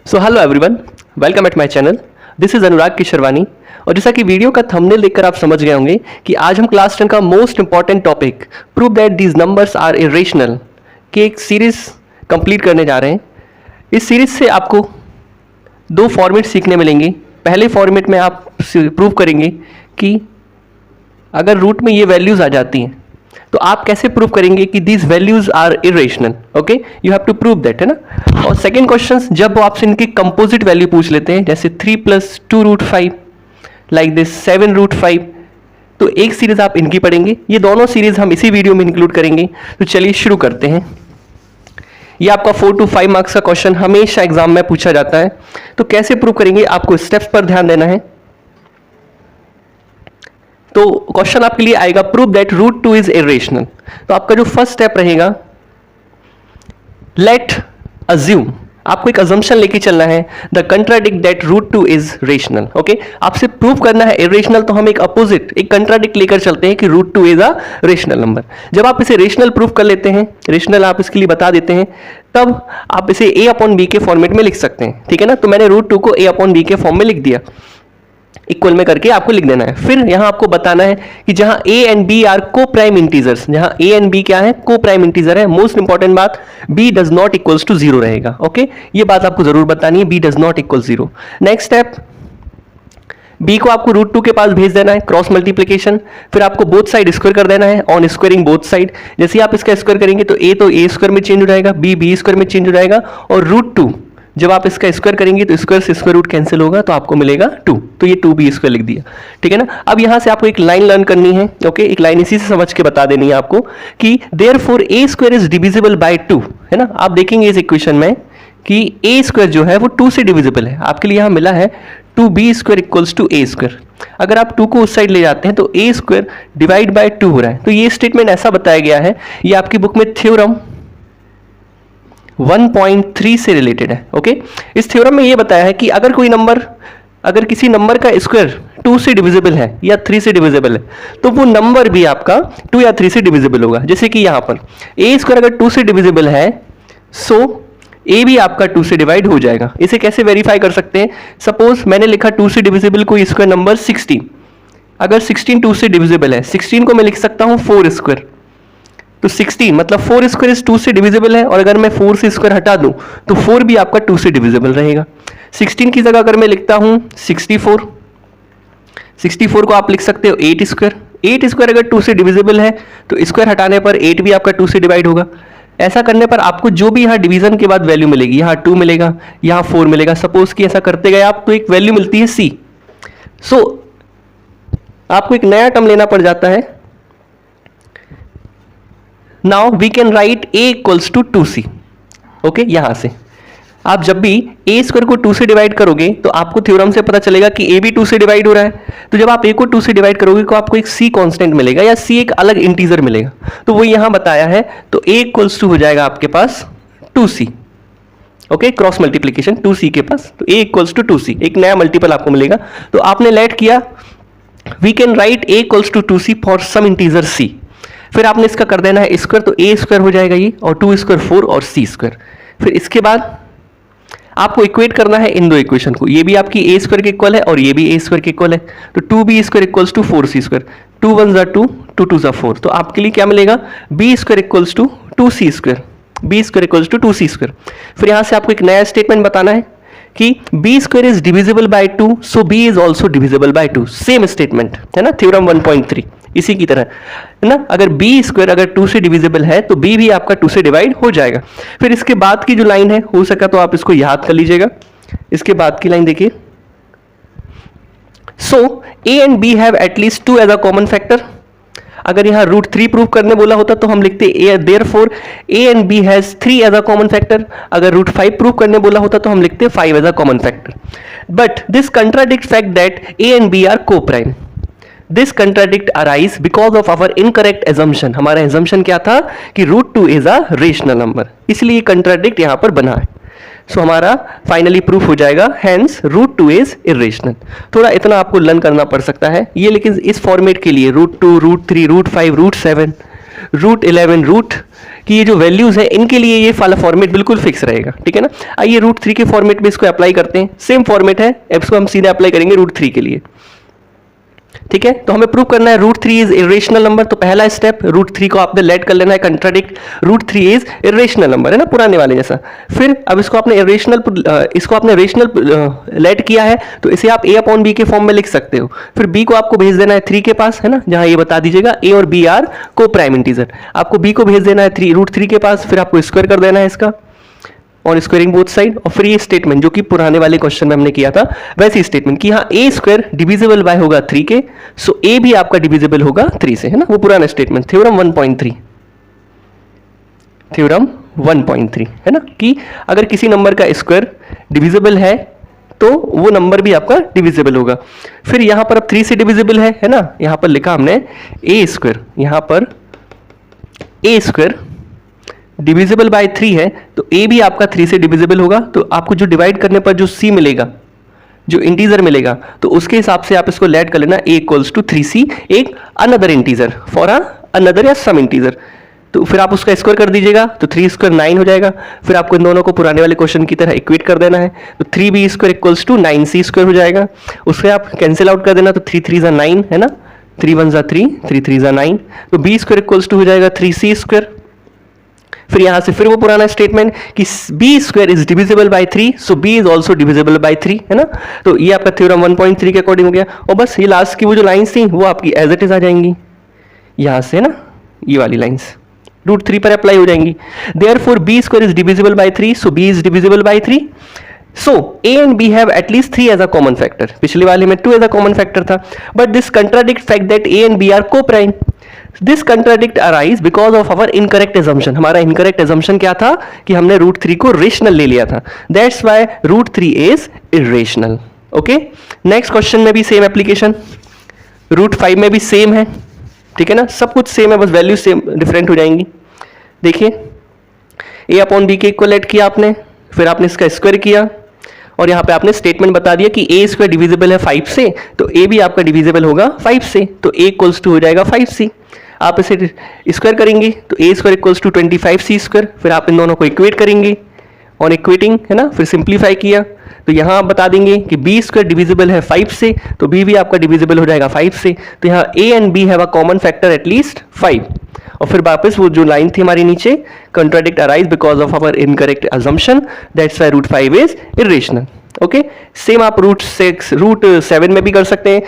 So hello everyone, welcome at my channel. This is Anurag Kishorwani. और जैसा कि वीडियो का थंबनेल देखकर आप समझ गए होंगे कि आज हम क्लास 10 का most important topic prove that these numbers are irrational की एक सीरीज कंप्लीट करने जा रहे हैं। इस सीरीज से आपको दो फॉर्मेट सीखने मिलेंगे। पहले फॉर्मेट में आप प्रूव करेंगे कि अगर रूट में ये वैल्यूज आ जाती हैं तो आप कैसे प्रूव करेंगे कि these values are irrational. Okay, you have to prove that, है ना। और सेकंड क्वेश्चन, जब वो आपसे इनकी कंपोजिट वैल्यू पूछ लेते हैं, जैसे 3 + 2√5 लाइक दिस 7√5, तो एक सीरीज आप इनकी पढ़ेंगे। ये दोनों सीरीज हम इसी वीडियो में इंक्लूड करेंगे। तो चलिए शुरू करते हैं। ये आपका 4 to 5 मार्क्स का क्वेश्चन हमेशा एग्जाम में पूछा जाता है। तो कैसे प्रूव करेंगे, आपको स्टेप्स पर ध्यान देना है। तो क्वेश्चन आपके लिए आएगा प्रूव दैट √2 इज इरेशनल। तो आपका जो फर्स्ट स्टेप रहेगा, लेट अज्यूम, आपको एक अजम्पशन लेके चलना है, the contradict that √2 is rational. Okay, आपसे प्रूव करना है इरेशनल, तो हम एक अपोजिट, एक कंट्राडिक्ट लेकर चलते हैं कि √2 इज अ रेशनल नंबर। जब आप इसे रेशनल प्रूव कर लेते हैं, रेशनल आप इसके लिए बता देते हैं, तब आप इसे a/b के फॉर्मेट में लिख सकते हैं। ठीक है ना। तो मैंने √2 को a/b के फॉर्म में लिख दिया, इक्वल में करके आपको लिख देना है। फिर यहां आपको बताना है कि जहां a and b are coprime integers, जहां a एंड b क्या है, को प्राइम इंटीजर है। मोस्ट इंपॉर्टेंट बात, b does not equals to 0 रहेगा। ओके, ये बात आपको जरूर बतानी है, b does not equal 0। Next step, b को आपको √2 के पास भेज देना है, क्रॉस मल्टीप्लीकेशन। फिर आपको बोथ साइड स्क्वायर कर देना है, ऑन स्क्वायरिंग बोथ साइड। जैसे आप इसका स्क्वायर करेंगे तो a तो a स्क्वायर में चेंज हो जाएगा, b b स्क्वायर में चेंज हो जाएगा, और √2 जब आप इसका स्क्वायर करेंगे तो स्क्वायर से स्क्वायर रूट कैंसिल होगा, तो आपको मिलेगा 2। तो ये 2b स्क्वायर लिख दिया। ठीक है ना। अब यहां से आपको एक लाइन लर्न करनी है। ओके, एक लाइन इसी से समझ के बता देनी है आपको कि therefore a square is divisible by 2, है ना। आप देखेंगे इस इक्वेशन में कि a स्क्वायर जो है वो 2 से डिविजिबल है। आपके लिए यहां मिला है 2b square equals to a square. अगर आप 2 को उस साइड ले जाते हैं तो a स्क्वायर डिवाइड बाय 2 हो रहा है। तो ये स्टेटमेंट ऐसा बताया गया है, ये आपकी बुक में थ्योरम 1.3 से रिलेटेड है। ओके, इस थ्योरम में ये बताया है कि अगर कोई नंबर, अगर किसी नंबर का स्क्वायर 2 से डिविजिबल है या 3 से डिविजिबल है, तो वो नंबर भी आपका 2 या 3 से डिविजिबल होगा। जैसे कि यहां पर a स्क्वायर अगर 2 से डिविजिबल है, सो a भी आपका 2 से डिवाइड हो जाएगा। इसे कैसे वेरीफाई कर सकते हैं, सपोज मैंने लिखा 2 से डिविजिबल कोई स्क्वायर नंबर 16, अगर 16 2 से डिविजिबल है, 16 को मैं लिख सकता हूं 4 स्क्वायर। तो 16 मतलब 4 स्क्वायर इस 2 से डिविजिबल है, और अगर मैं 4 से स्क्वायर हटा दूं तो 4 भी आपका 2 से डिविजिबल रहेगा। 16 की जगह अगर मैं लिखता हूं 64, 64 को आप लिख सकते हो 8 स्क्वायर। 8 स्क्वायर अगर 2 से डिविजिबल है तो स्क्वायर हटाने पर 8 भी आपका 2 से डिवाइड होगा। ऐसा करने पर आपको जो भी यहाँ डिवीजन के बाद वैल्यू मिलेगी, यहाँ 2 मिलेगा, यहाँ 4 मिलेगा। सपोज कि ऐसा करते गए आप, तो एक वैल्यू मिलती है c। सो आपको एक नया टर्म लेना पड़ जाता है। Now we can write a equals to 2c। Okay, यहां से आप जब भी a स्क्वायर को 2 से डिवाइड करोगे तो आपको थ्योरम से पता चलेगा कि a भी 2 से डिवाइड हो रहा है। तो जब आप a को 2 से डिवाइड करोगे तो आपको एक c कांस्टेंट मिलेगा, या c एक अलग इंटीजर मिलेगा। तो वो यहां बताया है। तो a इक्वल्स टू हो जाएगा आपके पास 2c। Okay, cross multiplication 2c के पास, तो a इक्वल्स टू 2c, एक नया मल्टीपल आपको मिलेगा। तो आपने लेट किया, we can write a equals to 2c for some integer c। फिर आपने इसका कर देना है स्क्वायर, तो a स्क्वायर हो जाएगा ये, और 2 स्क्वायर 4 और c स्क्वायर। फिर इसके बाद आपको इक्वेट करना है इन दो इक्वेशन को, ये भी आपकी a स्क्वायर के इक्वल है और ये भी a स्क्वायर के इक्वल है। तो 2b square equals to 4c square, 2 1 ज़ा 2, 2 2 ज़ा 4। तो आपके लिए क्या मिलेगा, b square equals to 2c square, b square equals to 2c square. फिर यहां से आपको एक नया स्टेटमेंट बताना है कि b square is divisible by 2, so b is also divisible by 2। Same statement है ना, थ्योरम 1.3 इसी की तरह, है ना। अगर b स्क्वायर अगर 2 से डिविजिबल है तो b भी आपका 2 से डिवाइड हो जाएगा। फिर इसके बाद की जो लाइन है, हो सका तो आप इसको याद कर लीजिएगा। इसके बाद की लाइन देखिए, so a and b have at least 2 as a common factor. अगर यहां √3 प्रूव करने बोला होता तो हम लिखते therefore a and b has 3 as a common factor. अगर √5 प्रूव करने बोला होता तो हम लिखते 5 as a common factor. But this contradict fact that a and b are coprime. This contradict arise because of our incorrect assumption. हमारा assumption क्या था कि √2 इज अ रेशनल नंबर, इसलिए कंट्राडिक्ट यहां पर बना है। सो हमारा फाइनली प्रूफ हो जाएगा, हेंस √2 इज इरेशनल। थोड़ा इतना आपको लर्न करना पड़ सकता है ये, लेकिन इस फॉर्मेट के लिए √2, √3, √5, √7, √11, कि ये जो वैल्यूज है इनके लिए ये वाला फॉर्मेट बिल्कुल फिक्स रहेगा, ठीक है ना। आइए √3 के फॉर्मेट में इसको अप्लाई करते हैं, सेम फॉर्मेट है, इसको हम सीधा अप्लाई करेंगे √3 के लिए, ठीक है। तो हमें प्रूव करना है √3 इज इरेशनल नंबर, तो पहला स्टेप √3 को आपने लेट कर लेना है, कंट्राडिक्ट √3 इज इरेशनल नंबर, है ना, पुराने वाले जैसा। फिर अब इसको आपने रेशनल लेट किया है, तो इसे आप a/b के फॉर्म में लिख सकते हो। फिर b को आपको भेज देना है 3 के पास, है ना, जहां ये बता दीजिएगा a और b are coprime integer, आपको b को भेज देना है √3 के पास, फिर आपको स्क्वायर कर देना है इसका और स्क्वायरिंग बोथ साइड, और फिर ये स्टेटमेंट जो कि पुराने वाले क्वेश्चन में हमने किया था वैसी स्टेटमेंट कि हाँ a स्क्वायर डिविजिबल बाय होगा 3 के, सो a भी आपका डिविजिबल होगा 3 से, है ना, वो पुराना स्टेटमेंट थ्योरम 1.3 है ना, कि अगर किसी नंबर का स्क्वायर डिविजिबल है तो वो नंबर भी आपका डिविजिबल होगा। फिर यहां पर अब 3 से डिविजिबल है ना, यहां पर लिखा हमने a स्क्वायर, यहां पर a स्क्वायर डिविजिबल बाय 3 है, तो a भी आपका 3 से डिविजिबल होगा। तो आपको जो डिवाइड करने पर जो c मिलेगा, जो इंटीजर मिलेगा, तो उसके हिसाब से आप इसको लेट कर लेना a इक्वल्स टू 3c, एक अनदर इंटीजर फॉर अनदर या सम इंटीजर। तो फिर आप उसका स्क्वायर कर दीजिएगा, तो 3 स्क्वायर 9 हो जाएगा। फिर आपको इन दोनों को पुराने वाले क्वेश्चन की तरह इक्वेट कर देना है, तो 3b square equals to 9c square हो जाएगा। उससे आप कैंसिल आउट कर देना, तो 3 3 9, है ना, 3 1 3, 3 3 9, तो b स्क्वायर इक्वल्स टू हो जाएगा 3c स्क्वायर। फिर यहां से फिर वो पुराना स्टेटमेंट कि b square is divisible by 3, so b is also divisible by 3, है ना। तो ये आपका थ्योरम 1.3 के अकॉर्डिंग हो गया। और बस ये लास्ट की वो जो लाइंस थी वो आपकी एज इट इज आ जाएंगी यहां से, ना, ये वाली लाइंस √3 पर अप्लाई हो जाएंगी। Therefore b square is divisible by 3, so b is divisible by 3। So a and b have at least 3 as a common factor. पिछले वाले में 2 as a common factor था, but this contradict fact that a and b are co-prime. This contradict arise because of our incorrect assumption. हमारा incorrect assumption क्या था कि हमने √3 को रेशनल ले लिया था. That's why √3 is irrational. Okay? Next question में भी सेम एप्लीकेशन, √5 में भी सेम है, ठीक है ना, सब कुछ सेम है, बस वैल्यू सेम डिफरेंट हो जाएंगी। देखिए a/b के इक्वल ऐड किया आपने, फिर आपने इसका स्क्वायर किया और यहाँ पे आपने स्टेटमेंट बता दिया कि a स्क्वायर डिविजिबल है 5 से, तो a भी आपका डिविजिबल होगा 5 से, तो a इक्वल्स टू हो जाएगा 5c। आप इसे स्क्वायर करेंगे तो a square equals to 25c square, फिर आप इन दोनों को इक्वेट करेंगे और इक्वेटिंग, है ना, फिर सिंप्लीफाई किया तो यहाँ आप बता देंगे कि b स्क्वायर डिविजिबल है 5 से, तो b भी आपका डिविजिबल हो जाएगा 5 से। तो यहाँ a and b have a common factor at least 5। और फिर वापस वो जो लाइन थी हमारी नीचे, contradict arise because of our incorrect assumption, that's why √5 is irrational. Okay, same आप √7 में भी कर सकते हैं,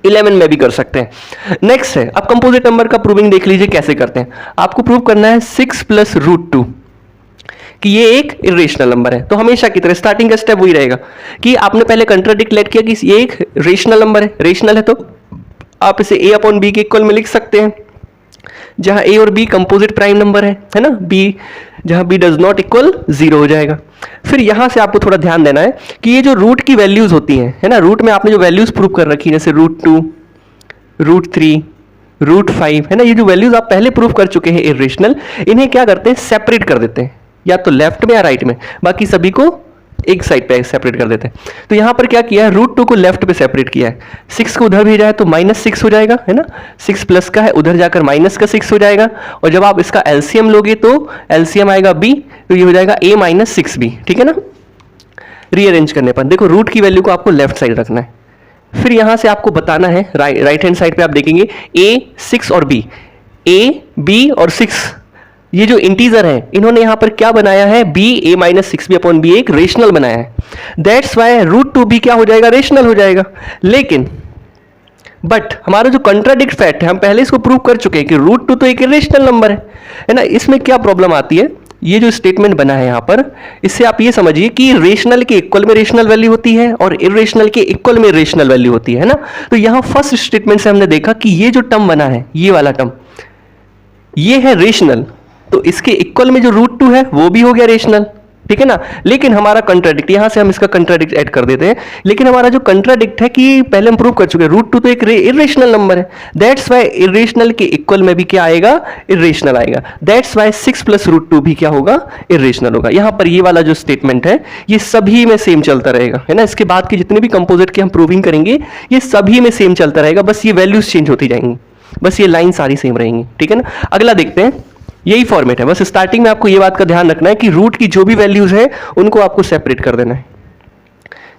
11 में भी कर सकते हैं। नेक्स्ट है, अब कंपोजिट नंबर का प्रूविंग देख लीजिए कैसे करते हैं। आपको प्रूव करना है 6 + √2 कि ये एक इरेशनल नंबर है। तो हमेशा की तरह स्टार्टिंग का स्टेप वही रहेगा कि आपने पहले कंट्राडिक्ट लेट किया कि ये एक रेशनल नंबर है, रेशनल है, तो आप इसे a/b के इक्वल में लिख सकते हैं, जहां a और b कंपोजिट प्राइम नंबर है ना, b जहां b डज नॉट इक्वल 0 हो जाएगा। फिर यहां से आपको थोड़ा ध्यान देना है कि ये जो रूट की वैल्यूज होती हैं, है ना, रूट में आपने जो वैल्यूज प्रूव कर रखी है, जैसे √2, √3, √5, है ना, ये जो वैल्यूज आप पहले प्रूव कर चुके हैं इरेशनल, इन्हें क्या करते हैं, सेपरेट कर देते हैं, या तो लेफ्ट में या राइट में, बाकी सभी को एक साइड पे सेपरेट कर देते हैं। तो यहां पर क्या किया है, √2 को लेफ्ट पे सेपरेट किया है, 6 को उधर भेजा है तो -6 हो जाएगा, है ना, 6 प्लस का है, उधर जाकर -6 हो जाएगा। और जब आप इसका एलसीएम लोगे तो एलसीएम आएगा b, तो ये हो जाएगा a - 6b, ठीक है ना। रीअरेंज करने पर देखो रूट की वैल्यू को आपको लेफ्ट साइड रखना है। फिर यहां से आपको बताना है, राइट हैंड साइड पे आप देखेंगे a, 6 और b, a, b और 6 ये जो इंटीजर है, इन्होंने यहां पर क्या बनाया है, b a - 6b/b एक रेशनल बनाया है। दैट्स व्हाई √2b क्या हो जाएगा, रेशनल हो जाएगा। लेकिन बट हमारा जो कंट्राडिक्ट फैक्ट है, हम पहले इसको प्रूव कर चुके हैं कि √2 तो एक इरेशनल नंबर है ना। इसमें क्या प्रॉब्लम आती है, ये जो स्टेटमेंट बना है यहां पर, इससे आप ये समझिए कि रेशनल के इक्वल में रेशनल वैल्यू होती है और इरेशनल के इक्वल में रेशनल वैल्यू होती है ना। तो यहां फर्स्ट स्टेटमेंट से हमने देखा कि ये जो टर्म बना है, ये वाला टर्म, ये है रेशनल, तो इसके इक्वल में जो √2 है वो भी हो गया रेशनल, ठीक है ना। लेकिन हमारा कंट्राडिक्ट, यहां से हम इसका कंट्राडिक्ट ऐड कर देते हैं, लेकिन हमारा जो कंट्राडिक्ट है कि पहले हम प्रूव कर चुके हैं √2 तो एक इरेशनल नंबर है। दैट्स व्हाई इरेशनल के इक्वल में भी क्या आएगा, इरेशनल आएगा। दैट्स व्हाई 6 + √2 भी क्या होगा, इरेशनल होगा। यहां पर ये वाला जो स्टेटमेंट है ये सभी में सेम चलता रहेगा, है ना। इसके बाद के जितने भी कंपोजिट की हम प्रूविंग करेंगे ये सभी में सेम चलता रहेगा, बस ये वैल्यूज चेंज होती जाएंगी, बस ये लाइन सारी सेम रहेंगी, ठीक है ना। अगला देखते हैं, यही फॉर्मेट है, बस स्टार्टिंग में आपको ये बात का ध्यान रखना है कि रूट की जो भी वैल्यूज है उनको आपको सेपरेट कर देना है।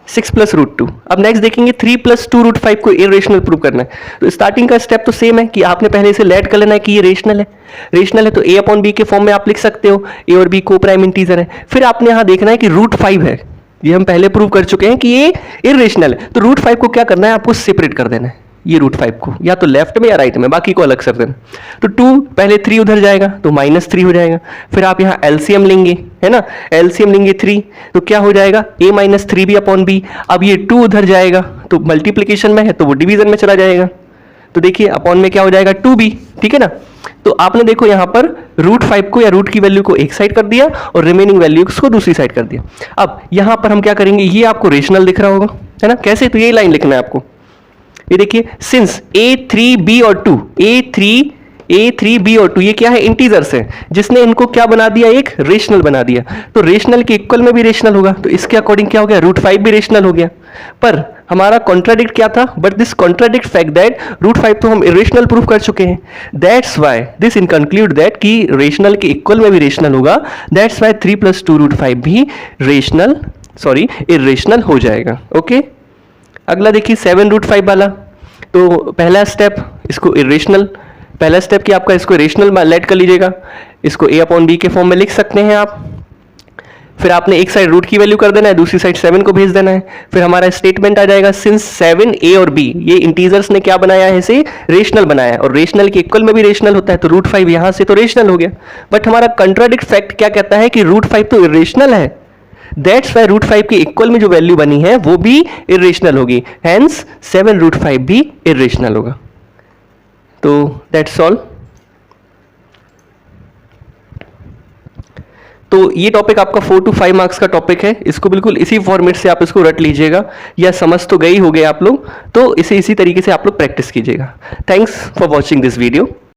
6 प्लस रूट 2। अब नेक्स्ट देखेंगे 3 प्लस 2 रूट 5 को इरेशनल प्रूव करना है। तो स्टार्टिंग का स्टेप तो सेम है कि आपने पहले इसे लेट कर लेना है कि ये रेशनल है। रेशनल है तो a अपॉन बी के फॉर्म में आप लिख सकते हो, a और b को प्राइम इंटीजर है। फिर आपने यहां देखना है कि रूट 5 है, ये हम पहले प्रूव कर चुके हैं कि ये इरेशनल है। तो रूट 5 को क्या करना है, आपको सेपरेट कर देना है, ये रूट 5 को या तो लेफ्ट में या राइट में, बाकी को अलग कर देना। तो 2 पहले 3 उधर जाएगा तो -3 हो जाएगा। फिर आप यहाँ एलसीएम लेंगे, है ना, एलसीएम लेंगे 3 तो क्या हो जाएगा a minus 3b upon b। अब ये 2 उधर जाएगा तो मल्टीप्लीकेशन में है तो वो डिवीजन में चला जाएगा, तो देखिए अपॉन में क्या हो जाएगा 2b, ठीक है ना। तो आपने देखो यहाँ पर रूट 5 को या रूट की वैल्यू को एक साइड कर दिया और रिमेनिंग वैल्यूज को दूसरी साइड कर दिया। अब यहाँ पर हम क्या करेंगे, ये आपको रेशनल दिख रहा होगा, है ना, कैसे, तो ये लाइन लिखना है आपको। ये देखिए सिंस a3 b और 2, a3 b और 2 ये क्या है, इंटीजर्स है, जिसने इनको क्या बना दिया, एक रेशनल बना दिया। तो रेशनल के इक्वल में भी रेशनल होगा, तो इसके अकॉर्डिंग क्या हो गया, रूट 5 भी रेशनल हो गया। पर हमारा कॉन्ट्राडिक्ट क्या था, but this contradict fact that root 5 तो हम इरेशनल प्रूफ कर चुके हैं। That's why this in conclude that कि रेशनल के इक्वल में भी रेशनल होगा। दैट्स वाई 3 प्लस 2 रूट 5 भी इरेशनल हो जाएगा। ओके, अगला देखिए 7 रूट 5 वाला। तो पहला स्टेप इसको इरेशनल, पहला स्टेप कि आपका इसको इरेशनल लेट कर लीजिएगा, इसको a अपॉन बी के फॉर्म में लिख सकते हैं आप। फिर आपने एक साइड रूट की वैल्यू कर देना है, दूसरी साइड 7 को भेज देना है। फिर हमारा स्टेटमेंट आ जाएगा सिंस 7 a और b ये इंटीजर्स ने क्या बनाया है, इसे रेशनल बनाया है, और रेशनल के इक्वल में भी रेशनल होता है, तो रूट 5 यहां से तो रेशनल हो गया। बट हमारा कंट्राडिक्ट फैक्ट क्या कहता है कि रूट 5 तो इरेशनल है। दैट्स वाई रूट 5 के इक्वल में जो वैल्यू बनी है वो भी इरेशनल होगी, हेंस 7 रूट 5 भी इरेशनल होगा। तो दैट्स ऑल। तो ये टॉपिक आपका 4 to 5 मार्क्स का टॉपिक है, इसको बिल्कुल इसी फॉर्मेट से आप इसको रट लीजिएगा, या समझ तो गई होंगे आप लोग, तो इसे इसी तरीके से आप लोग प्रैक्टिस कीजिएगा। Thanks for watching this video.